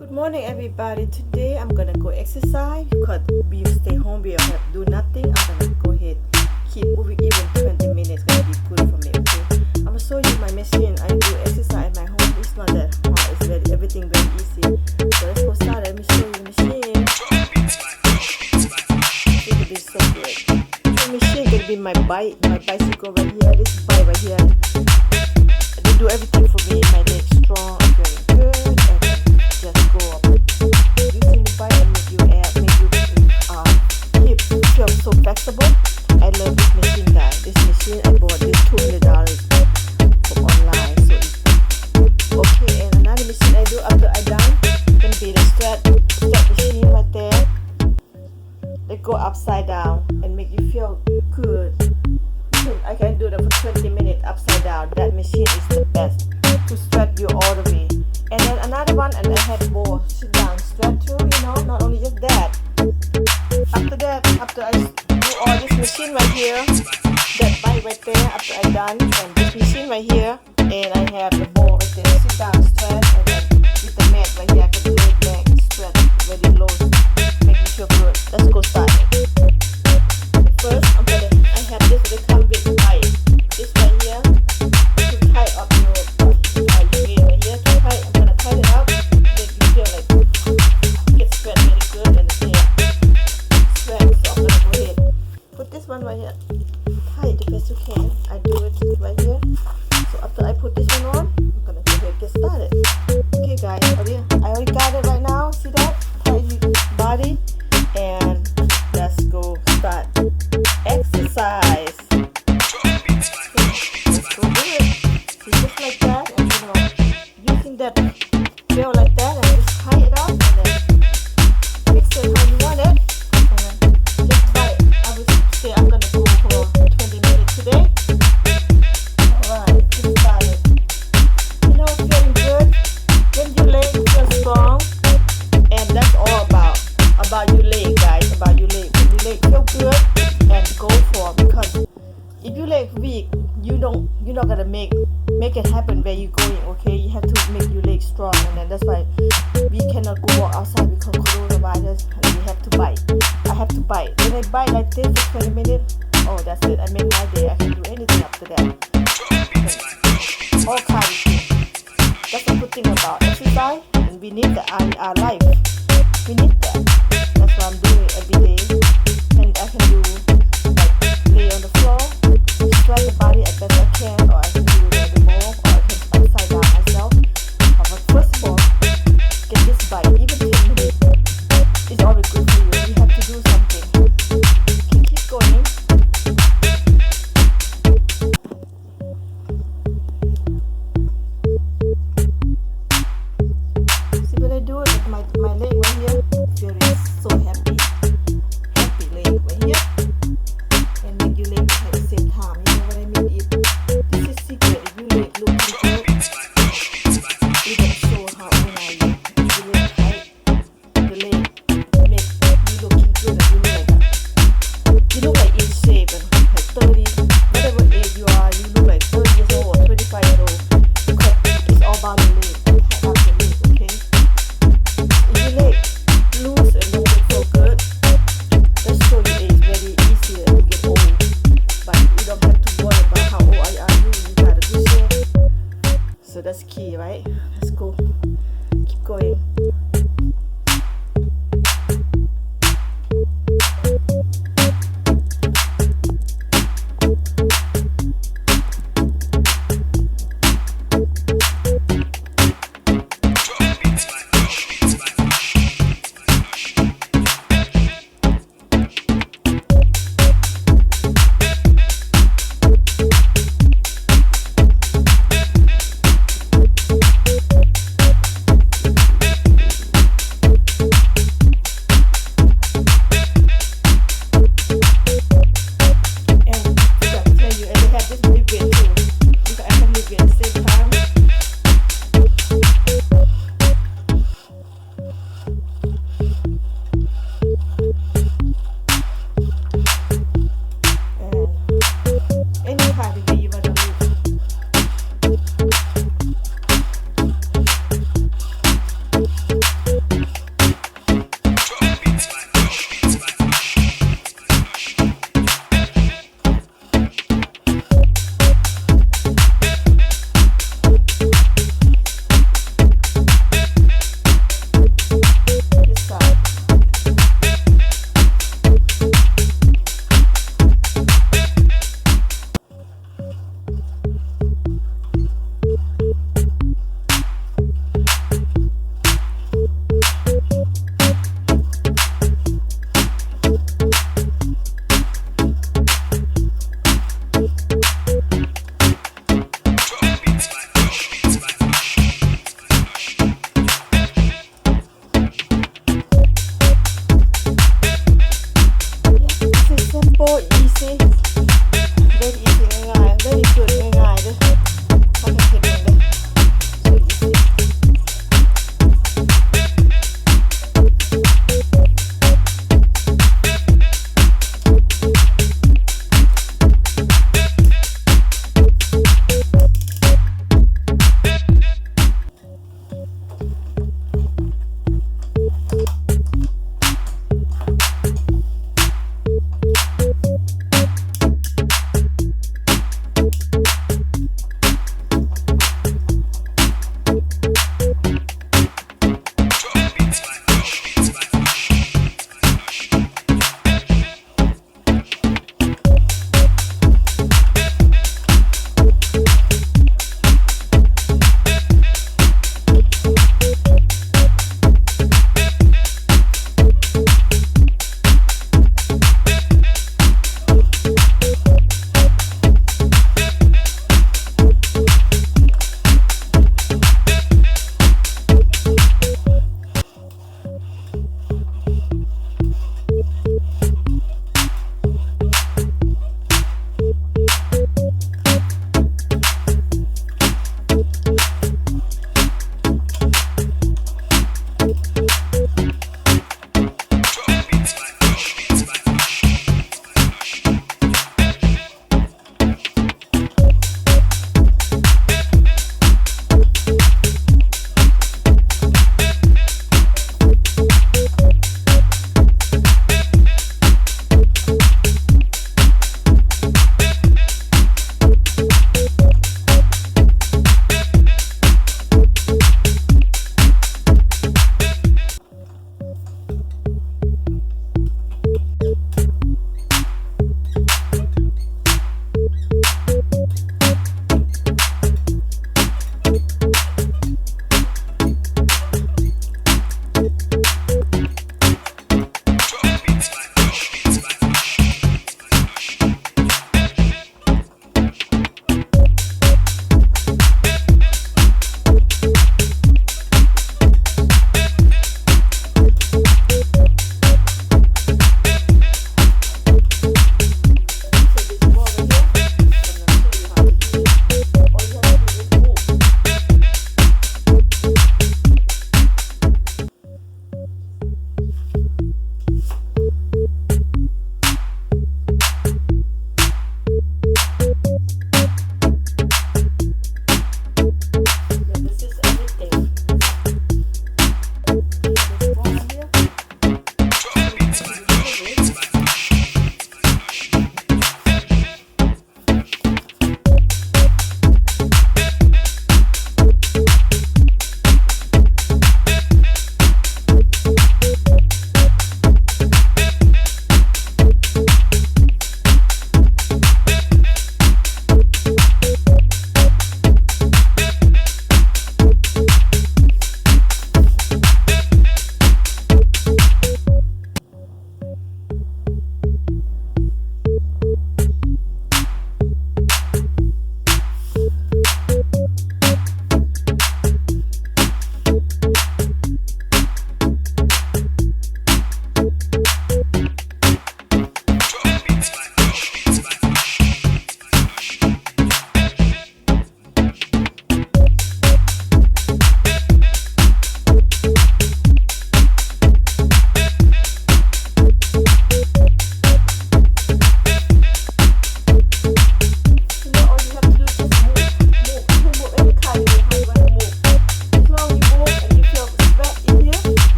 Good morning, everybody. Today I'm gonna go exercise because we stay home, we have do nothing. I'm gonna go ahead, keep moving even 20 minutes. Gonna be good for me. Okay. I'm gonna show you my machine. I do exercise at my home. It's not that hard. It's very everything very easy. So let's go start. Let me show you the machine. It will be so good. The machine gonna be my bicycle right here. This bike right here. They do everything for me. My legs strong, very good. Just go up using the bike and make you hips feel so flexible. I love this machine, guys. This machine I bought this $200 from online. So okay, and another machine I do after I done can be the stretch machine right there. They go upside down and make you feel good. I can do that for 20 minutes upside down. That machine is the best to stretch you all the way. And then another one, and I had more sit down stretch too, not only just that. After that, after I do all this machine right here, that bike right there, after I done, and this machine right here, and I have the ball right there, sit down stretch, and then with the mat right here, I can lay back and stretch very low, make me feel good. Let's go start it. First, I have this, they come with tie. This right here, to tie up your right here, to tie. I'm gonna tie it up, make you feel like get spread very good, and then spread. So I'm gonna go ahead, put this one right here, tie it the best you can. I do it right here. So after I put this one on, I'm gonna go ahead get started. Okay, guys, I already got it right now. See that? Tie your body, and let's go start exercise. Let's go do it. See, just like that, and using that belt like that, and just tie it up, and then fix it how you want it, and then just buy it. I would say I'm gonna go for 20 minutes today. Alright, get started. Feeling good when your leg feels strong, and that's all about your leg, guys. About your leg. When your leg feel good, and go for it, because if your leg weak, you're not gonna make it happen where you're going. Okay, you have to make your leg strong, and then that's why we cannot go walk outside because coronavirus, and we have to bite. I have to bite. When I bite like this for 20 minutes, oh, that's it. I make my day. I can do anything after that. Okay. All kinds of things. That's the good thing about exercise, and we need that in our life. We need that. That's what I'm doing every day, and I can do like lay on the floor, stretch the body as best I can, or I can do it the more, or I can upside down myself. But first of all, get this bite. Even 10 minutes is always good for you. You have to do something. You can keep going. See when I do it with my leg right here, feeling so happy leg right here, and make your leg at the same time. You know what I mean? This is secret. If your leg look pretty good, it will show how old are you. If your leg tight, the leg make you looking good, and you look like in shape, and like 30, whatever age you are, you look like 30 years old or 25 years old, because it's all about the leg. Tight up the leg, okay? If your leg loose and you look so good,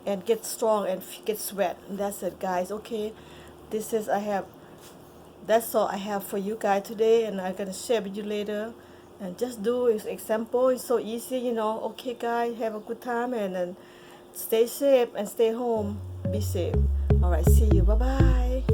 and get strong and get sweat. And that's it, guys. Okay, this is that's all I have for you guys today, and I'm gonna share with you later. And just do this example. It's so easy, you know. Okay, guys, have a good time, and then stay safe and stay home. Be safe. All right, see you. Bye bye.